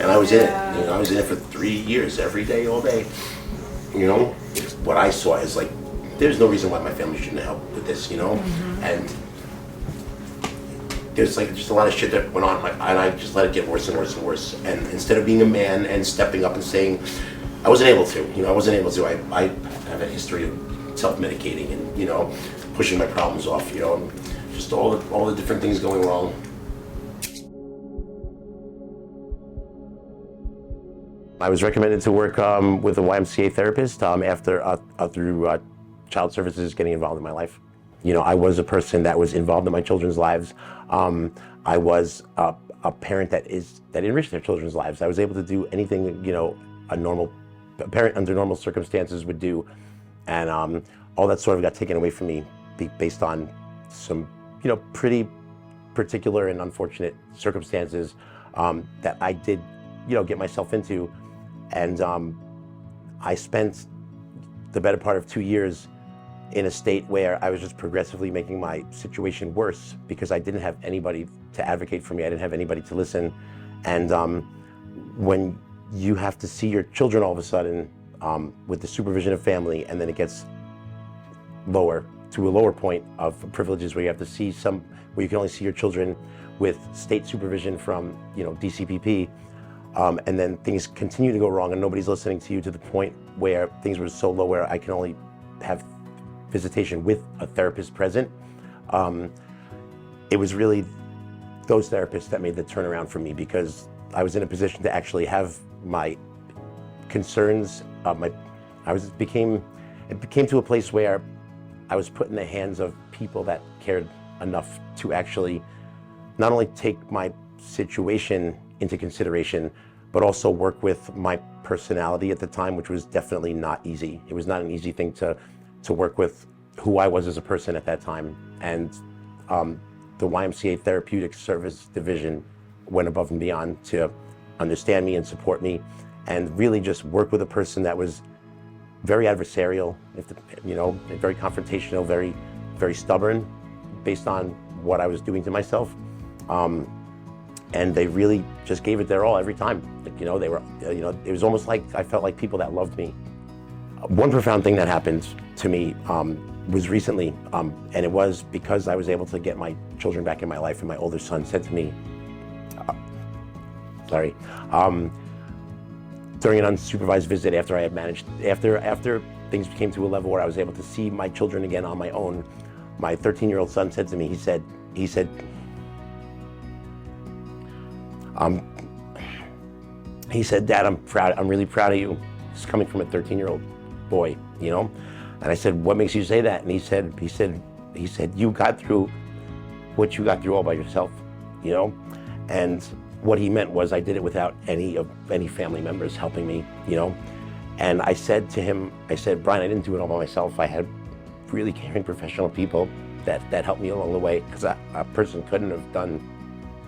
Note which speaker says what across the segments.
Speaker 1: And I was in it. You know, I was in it for 3 years, every day, all day. You know, what I saw is like, there's no reason why my family shouldn't help with this. You know, and there's like just a lot of shit that went on, and I just let it get worse and worse and worse. And instead of being a man and stepping up and saying, I wasn't able to. You know, I wasn't able to. I have a history of self-medicating and, you know, pushing my problems off. You know, and just all the different things going wrong. I was recommended to work with a YMCA therapist after through child services getting involved in my life. You know, I was a person that was involved in my children's lives. I was a parent that enriched their children's lives. I was able to do anything that, you know, a parent under normal circumstances would do, and all that sort of got taken away from me based on some, you know, pretty particular and unfortunate circumstances that I did, you know, get myself into. And I spent the better part of 2 years in a state where I was just progressively making my situation worse because I didn't have anybody to advocate for me. I didn't have anybody to listen. And when you have to see your children all of a sudden with the supervision of family, and then it gets lower to a lower point of privileges where you have to see where you can only see your children with state supervision from, you know, DCPP, and then things continue to go wrong and nobody's listening to you to the point where things were so low where I can only have visitation with a therapist present. It was really those therapists that made the turnaround for me, because I was in a position to actually have my concerns, it became to a place where I was put in the hands of people that cared enough to actually not only take my situation into consideration, but also work with my personality at the time, which was definitely not easy. It was not an easy thing to work with who I was as a person at that time. And the YMCA Therapeutic Service Division went above and beyond to understand me and support me, and really just work with a person that was very adversarial, you know, very confrontational, very, very stubborn, based on what I was doing to myself. And they really just gave it their all every time. Like, you know, they were, you know, it was almost like I felt like people that loved me. One profound thing that happened to me was recently, and it was because I was able to get my children back in my life, and my older son said to me, during an unsupervised visit after I had after things came to a level where I was able to see my children again on my own, my 13-year-old son said to me, he said, Dad, I'm really proud of you. It's coming from a 13-year-old boy, you know? And I said, what makes you say that? And he said, you got through what you got through all by yourself, you know? And what he meant was I did it without any family members helping me, you know? And I said to him, Brian, I didn't do it all by myself. I had really caring professional people that helped me along the way, because a person couldn't have done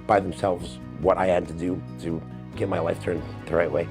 Speaker 1: by themselves what I had to do to get my life turned the right way.